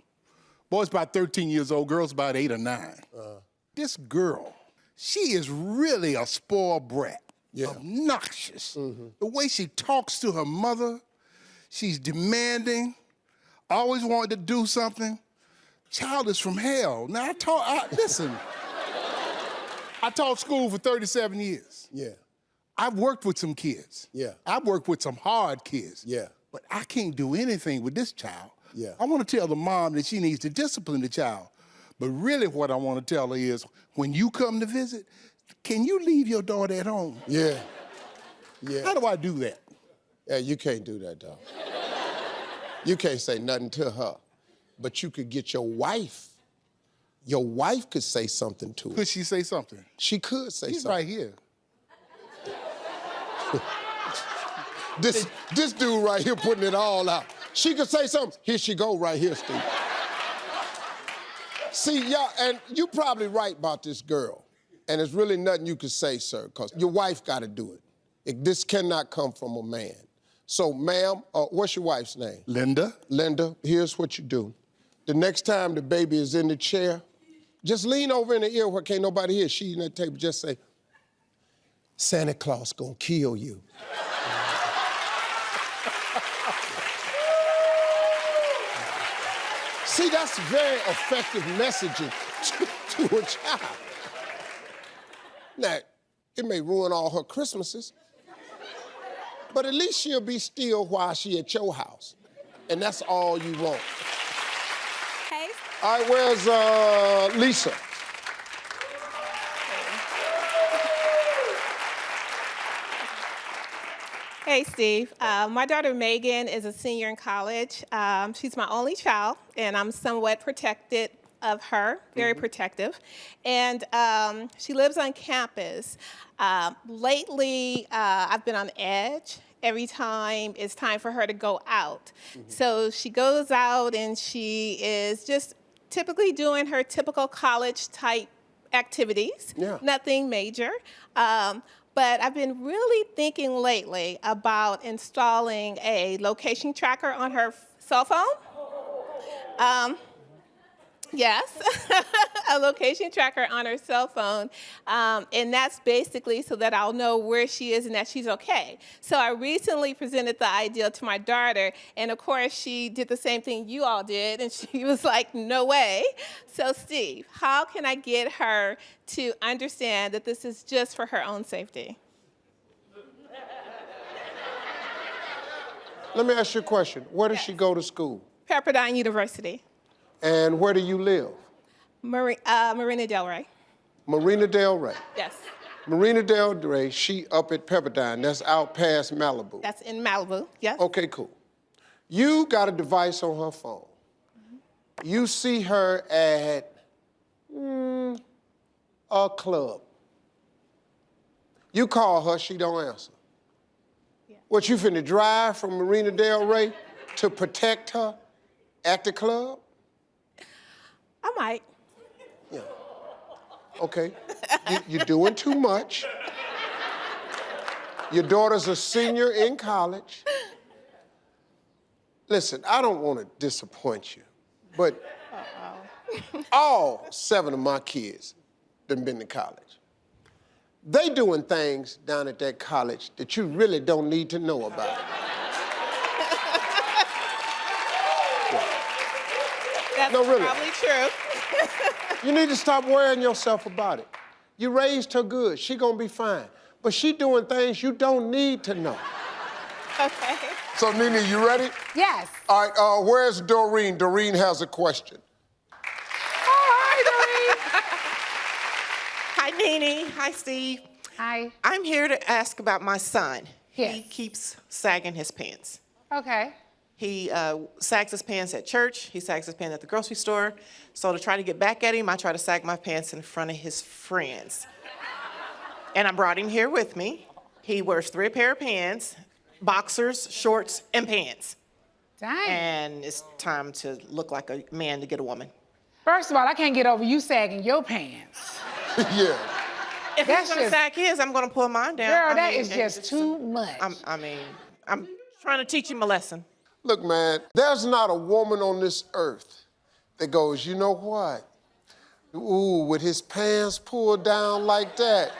Boy's about 13 years old, girl's about 8 or 9. This girl, she is really a spoiled brat.
Yeah.
Obnoxious. The way she talks to her mother, she's demanding, always wanted to do something. Child is from hell. Now, listen, I taught school for 37 years.
Yeah.
I've worked with some kids.
Yeah.
I've worked with some hard kids.
Yeah.
But I can't do anything with this child.
Yeah.
I want to tell the mom that she needs to discipline the child. But really what I want to tell her is, when you come to visit, can you leave your daughter at home?
Yeah. Yeah.
How do I do that?
Yeah, you can't do that, dog. You can't say nothing to her. But you could get your wife. Your wife could say something to her.
Could she say something?
She could say
She's
something.
right here.
This dude right here putting it all out. She could say something. Here she go right here, Steve. See, y'all, and you probably right about this girl. And there's really nothing you can say, sir, because your wife got to do it. This cannot come from a man. So, ma'am, what's your wife's name?
Linda.
Linda, here's what you do. The next time the baby is in the chair, just lean over in the ear where can't nobody hear. She in that table, just say, Santa Claus gonna kill you. See, that's very effective messaging to a child. Now, it may ruin all her Christmases, but at least she'll be still while she at your house. And that's all you want.
Hey.
All right, where's Lisa?
Hey, Steve. My daughter Megan is a senior in college. She's my only child, and I'm somewhat protected of her, very protective. And she lives on campus. Lately, I've been on edge every time it's time for her to go out. So she goes out and she is just typically doing her typical college type activities, nothing major. But I've been really thinking lately about installing a location tracker on her cell phone. Yes, a location tracker on her cell phone. And that's basically so that I'll know where she is and that she's okay. So I recently presented the idea to my daughter, and of course she did the same thing you all did, and she was like, no way. So Steve, how can I get her to understand that this is just for her own safety?
Let me ask you a question. Where does she go to school?
Pepperdine University.
And where do you live?
Marina Del Rey.
Marina Del Rey.
Yes.
Marina Del Rey, she up at Pepperdine. That's out past Malibu.
That's in Malibu, yes.
Okay, cool. You got a device on her phone. You see her at a club. You call her, she don't answer. What, you finna drive from Marina Del Rey to protect her at the club?
I might.
Yeah. Okay. You're doing too much. Your daughter's a senior in college. Listen, I don't want to disappoint you, but all 7 of my kids done been to college. They doing things down at that college that you really don't need to know about.
That's probably true.
You need to stop worrying yourself about it. You raised her good. She gonna be fine. But she doing things you don't need to know.
Okay.
So, Nene, you ready?
Yes.
All right, where's Doreen? Doreen has a question.
Hi, Nene. Hi, Steve.
Hi.
I'm here to ask about my son.
Yes.
He keeps sagging his pants.
Okay.
He sags his pants at church. He sags his pants at the grocery store. So to try to get back at him, I try to sag my pants in front of his friends. And I brought him here with me. He wears 3 pair of pants, boxers, shorts, and pants.
Dang.
And it's time to look like a man to get a woman.
First of all, I can't get over you sagging your pants.
Yeah.
If he's gonna sag his, I'm gonna pull mine down.
Girl, that is just too much.
I'm trying to teach him a lesson.
Look, man, there's not a woman on this earth that goes, you know what? Ooh, with his pants pulled down like that,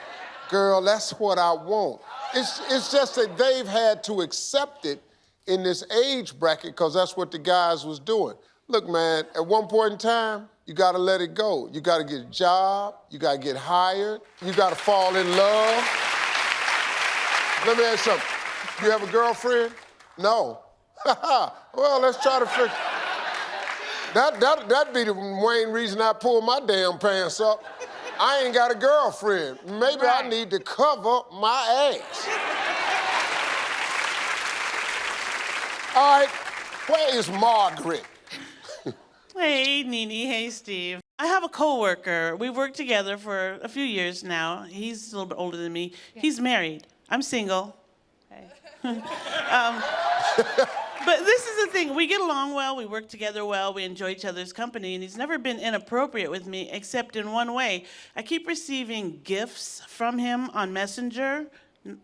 girl, that's what I want. It's just that they've had to accept it in this age bracket because that's what the guys was doing. Look, man, at one point in time, you gotta let it go. You gotta get a job, you gotta get hired, you gotta fall in love. Let me ask you something. You have a girlfriend? No. Well, let's try to fix that'd be the main reason I pull my damn pants up. I ain't got a girlfriend. Maybe I need to cover my ass. All right, where is Margaret?
Hey, Nene. Hey, Steve. I have a coworker. We've worked together for a few years now. He's a little bit older than me. Yeah. He's married. I'm single. Hey. But this is the thing. We get along well. We work together well. We enjoy each other's company. And he's never been inappropriate with me except in one way. I keep receiving gifts from him on Messenger.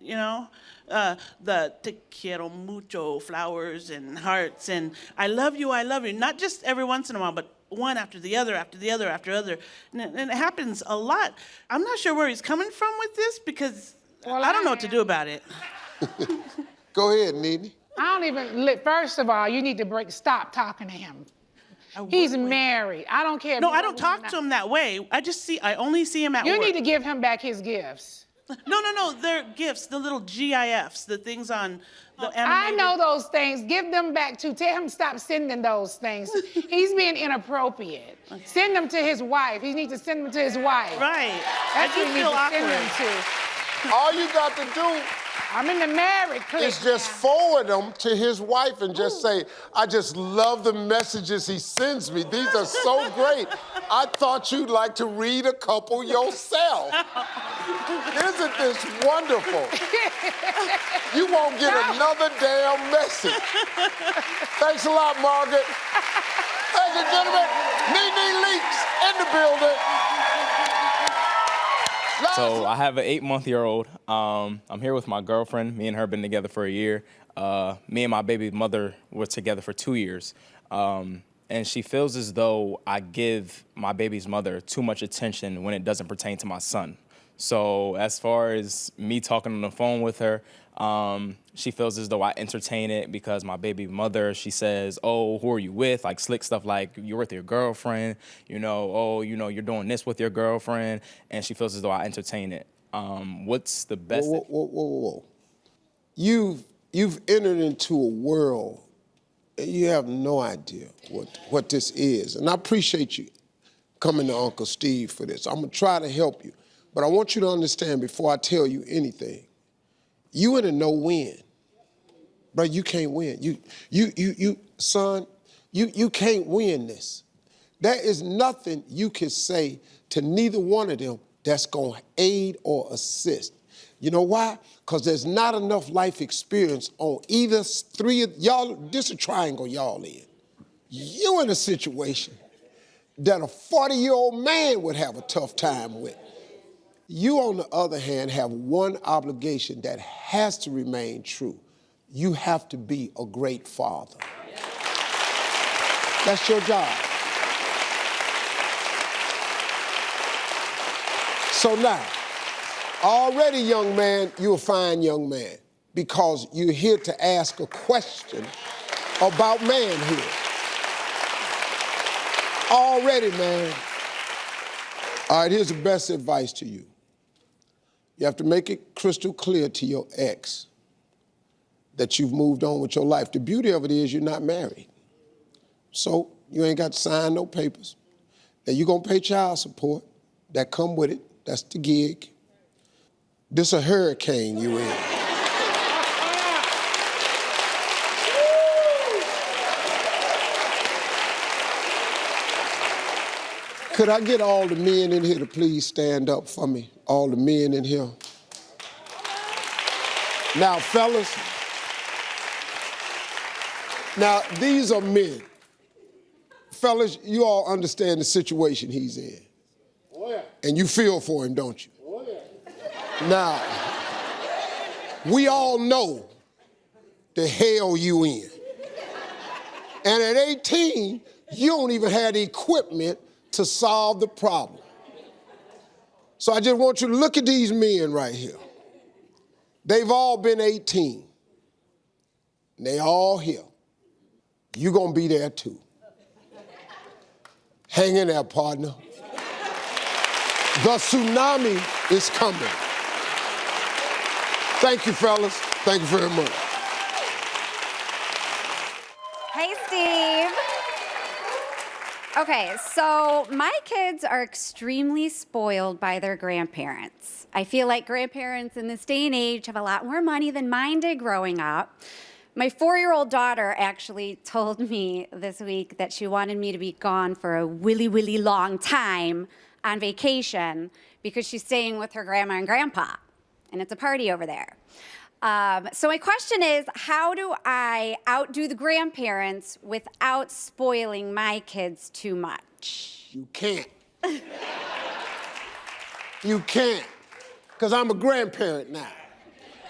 You know, the te quiero mucho flowers and hearts and I love you, not just every once in a while, but one after the other, after the other, after other. And it happens a lot. I'm not sure where he's coming from with this because I don't know what to do about it.
Go ahead, Nene.
I don't even, first of all, you need to stop talking to him. He's married. I don't care.
No, I don't talk to him that way. I only see him at work.
You need to give him back his gifts.
No, they're gifts, the little GIFs, the things on the animated.
I know those things. Give them back too. Tell him stop sending those things. He's being inappropriate. Okay. Send them to his wife. He needs to send them to his wife.
Right.
That's
I
what
do
he needs
feel
to
awkward.
send them to.
All you got to do
I'm in the married clique.
is just forward them to his wife and just say, I just love the messages he sends me. These are so great. I thought you'd like to read a couple yourself. Isn't this wonderful? You won't get another damn message. Thanks a lot, Margaret. Ladies and gentlemen, Nene Leaks in the building.
So I have an 8-month-old. I'm here with my girlfriend. Me and her been together for a year. Me and my baby mother were together for 2 years. And she feels as though I give my baby's mother too much attention when it doesn't pertain to my son. So as far as me talking on the phone with her, she feels as though I entertain it because my baby mother, she says, oh, who are you with? Like slick stuff like, you're with your girlfriend, you're doing this with your girlfriend. And she feels as though I entertain it. What's the best?
Whoa. You've entered into a world, and you have no idea what this is. And I appreciate you coming to Uncle Steve for this. I'm gonna try to help you. But I want you to understand before I tell you anything, you in a no-win. Bro, you can't win. Son, you can't win this. There is nothing you can say to neither one of them that's gonna aid or assist. You know why? Because there's not enough life experience on either three of y'all. This is a triangle y'all in. You in a situation that a 40-year-old man would have a tough time with. You, on the other hand, have one obligation that has to remain true. You have to be a great father. That's your job. So now, already, young man, you're a fine young man because you're here to ask a question about manhood. Already, man. All right, here's the best advice to you. You have to make it crystal clear to your ex that you've moved on with your life. The beauty of it is you're not married. So you ain't got to sign no papers. Now you're gonna pay child support. That come with it. That's the gig. This a hurricane you in. Could I get all the men in here to please stand up for me? All the men in here. Now, fellas, now these are men. Fellas, you all understand the situation he's in. Oh, yeah. And you feel for him, don't you? Oh, yeah. Now, we all know the hell you in. And at 18, you don't even have the equipment to solve the problem. So I just want you to look at these men right here. They've all been 18. And they all here. You're gonna be there too. Hang in there, partner. The tsunami is coming. Thank you, fellas. Thank you very much.
Hey, Steve. Okay, so my kids are extremely spoiled by their grandparents. I feel like grandparents in this day and age have a lot more money than mine did growing up. My 4-year-old daughter actually told me this week that she wanted me to be gone for a willy long time on vacation because she's staying with her grandma and grandpa, and it's a party over there. So my question is, how do I outdo the grandparents without spoiling my kids too much?
You can't. You can't, because I'm a grandparent now.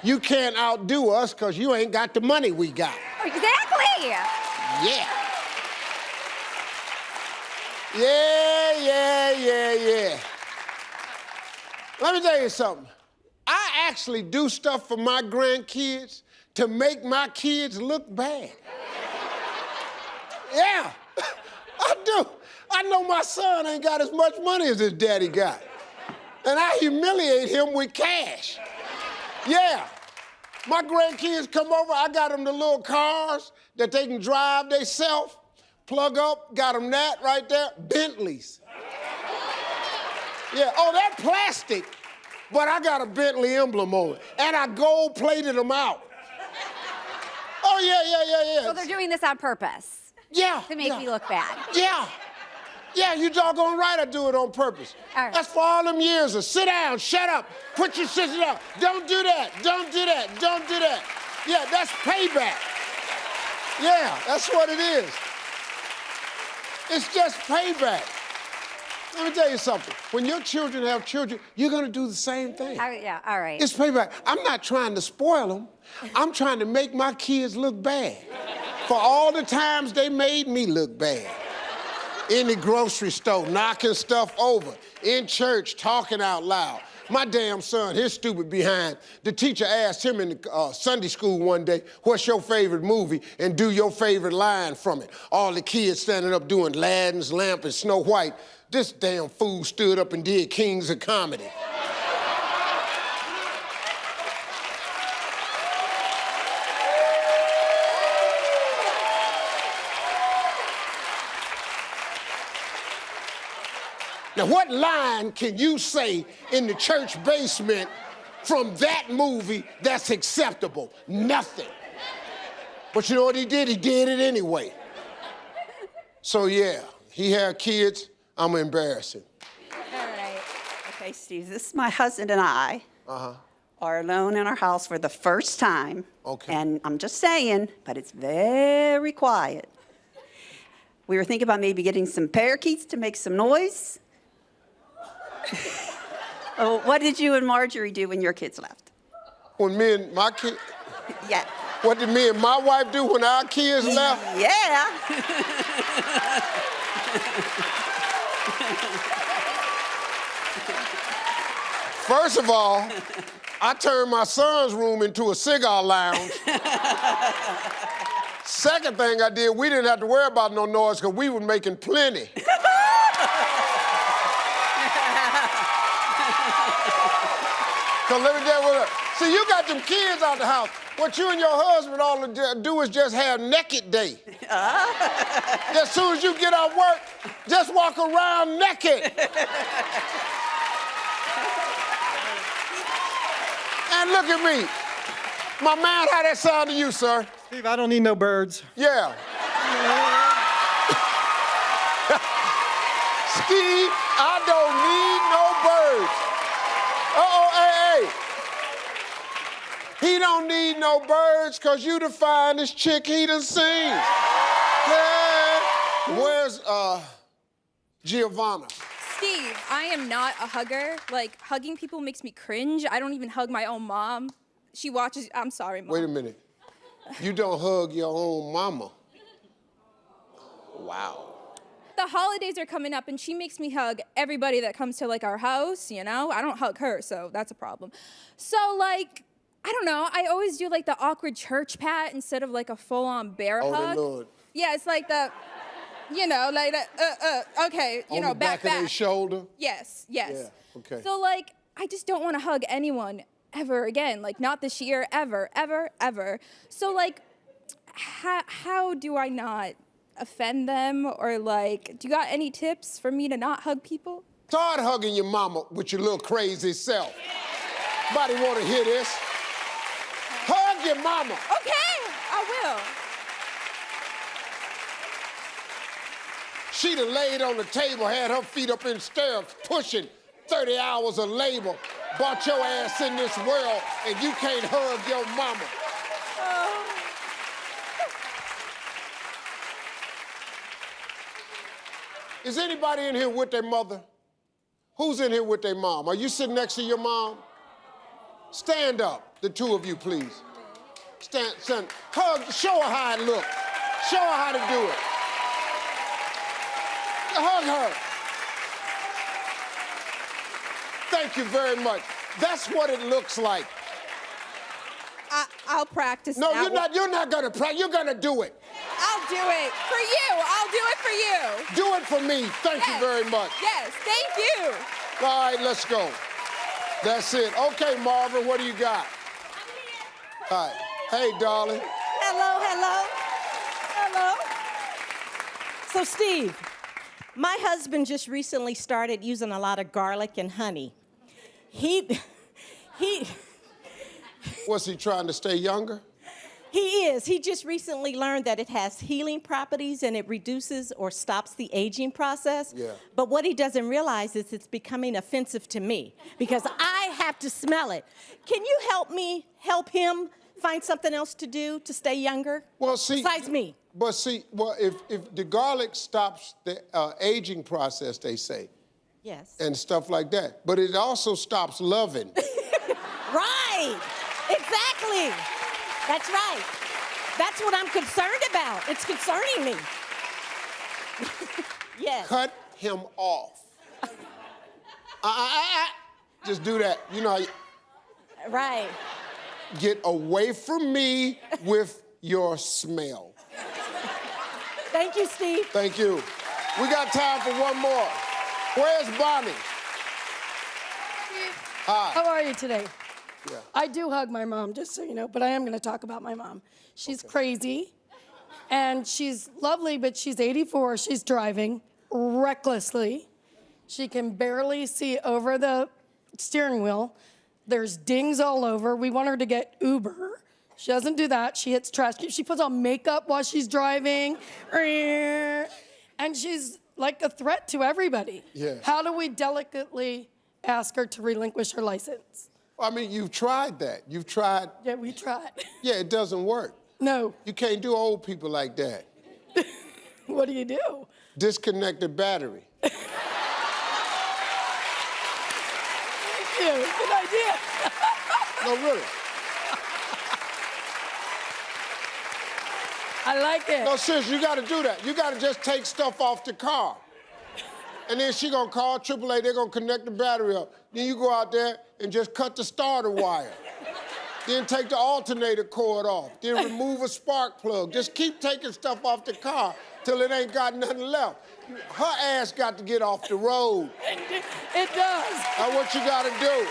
You can't outdo us because you ain't got the money we got.
Exactly.
Yeah. Yeah. Let me tell you something. I actually do stuff for my grandkids to make my kids look bad. Yeah, I do. I know my son ain't got as much money as his daddy got. And I humiliate him with cash. Yeah. My grandkids come over, I got them the little cars that they can drive themselves, plug up, got them that right there, Bentleys. Yeah, oh, that plastic, but I got a Bentley emblem on it, and I gold-plated them out. Oh, yeah.
So they're doing this on purpose.
Yeah.
To make me look bad.
Yeah. Yeah, you doggone right I do it on purpose.
All right.
That's for all them years of sit down, shut up, put your sister down. Don't do that, don't do that, don't do that. Yeah, that's payback. Yeah, that's what it is. It's just payback. Let me tell you something. When your children have children, you're gonna do the same thing.
Yeah, all right.
It's payback. I'm not trying to spoil them. I'm trying to make my kids look bad for all the times they made me look bad. In the grocery store, knocking stuff over. In church, talking out loud. My damn son, his stupid behind, the teacher asked him in the Sunday school one day, what's your favorite movie? And do your favorite line from it. All the kids standing up doing Aladdin's Lamp and Snow White. This damn fool stood up and did Kings of Comedy. Now, what line can you say in the church basement from that movie that's acceptable? Nothing. But you know what he did? He did it anyway. So, yeah, he had kids. I'm embarrassing.
All right. Okay, Steve, this is my husband and I are alone in our house for the first time.
Okay.
And I'm just saying, but it's very quiet. We were thinking about maybe getting some parakeets to make some noise. Oh, what did you and Marjorie do when your kids left?
When me and my kids?
Yeah.
What did me and my wife do when our kids left?
Yeah.
First of all, I turned my son's room into a cigar lounge. Second thing I did, we didn't have to worry about no noise because we were making plenty. Because let me tell you what, see, you got them kids out the house. What you and your husband all do is just have naked day. As soon as you get off work, just walk around naked. And look at me. My man, how that sound to you, sir?
Steve, I don't need no birds.
Yeah. Steve, I don't need no birds. Hey. He don't need no birds because you the finest chick he done seen. Yeah. Where's Giovanna?
Steve, I am not a hugger. Like, hugging people makes me cringe. I don't even hug my own mom. She watches, I'm sorry, Mom.
Wait a minute. You don't hug your own mama. Wow.
The holidays are coming up and she makes me hug everybody that comes to like our house, you know? I don't hug her, so that's a problem. So like, I don't know, I always do like the awkward church pat instead of like a full-on bear hug.
Oh, Lord.
Yeah, it's like the, you know, like the, okay, you
On
know,
the back of their shoulder?
Yes.
Yeah, okay.
So like, I just don't want to hug anyone ever again, like not this year, ever. So like, how do I not offend them, or like, do you got any tips for me to not hug people?
Start hugging your mama with your little crazy self. Nobody want to hear this. Hug your mama.
Okay, I will.
She'd have laid on the table, had her feet up in stirrups, pushing 30 hours of labor, brought your ass in this world, and you can't hug your mama. Is anybody in here with their mother? Who's in here with their mom? Are you sitting next to your mom? Stand up, the two of you, please. Stand, hug, show her how it looks. Show her how to do it. Hug her. Thank you very much. That's what it looks like.
I'll practice.
No,
that
you're not gonna practice, you're gonna do it.
I'll do it for you. I'll do it for you.
Do it for me. Thank you very much.
Yes, thank you.
All right, let's go. That's it. Okay, Marvin, what do you got? All right. Hey, darling.
Hello, hello. Hello. So, Steve, my husband just recently started using a lot of garlic and honey. He
Was he trying to stay younger?
He is. He just recently learned that it has healing properties and it reduces or stops the aging process.
Yeah.
But what he doesn't realize is it's becoming offensive to me because I have to smell it. Can you help him find something else to do to stay younger?
Well, see.
Besides me.
But see, well, if the garlic stops the aging process, they say.
Yes.
And stuff like that. But it also stops loving.
Right. Exactly. That's right. That's what I'm concerned about. It's concerning me. Yes.
Cut him off. Just do that. You know.
Right.
Get away from me with your smell.
Thank you, Steve.
Thank you. We got time for one more. Where's Bonnie? Hi.
How are you today?
Yeah.
I do hug my mom, just so you know, but I am going to talk about my mom. She's crazy, and she's lovely, but she's 84. She's driving recklessly. She can barely see over the steering wheel. There's dings all over. We want her to get Uber. She doesn't do that. She hits trash. She puts on makeup while she's driving. And she's like a threat to everybody.
Yeah.
How do we delicately ask her to relinquish her license?
I mean, you've tried that. You've tried.
Yeah, we tried.
Yeah, it doesn't work.
No.
You can't do old people like that.
What do you do?
Disconnect the battery.
Thank you. Good idea.
No, really.
I like it.
No, sis, you got to do that. You got to just take stuff off the car. And then she going to call AAA. They're going to connect the battery up. Then you go out there and just cut the starter wire. Then take the alternator cord off. Then remove a spark plug. Just keep taking stuff off the car till it ain't got nothing left. Her ass got to get off the road.
It does.
That's what you got to do.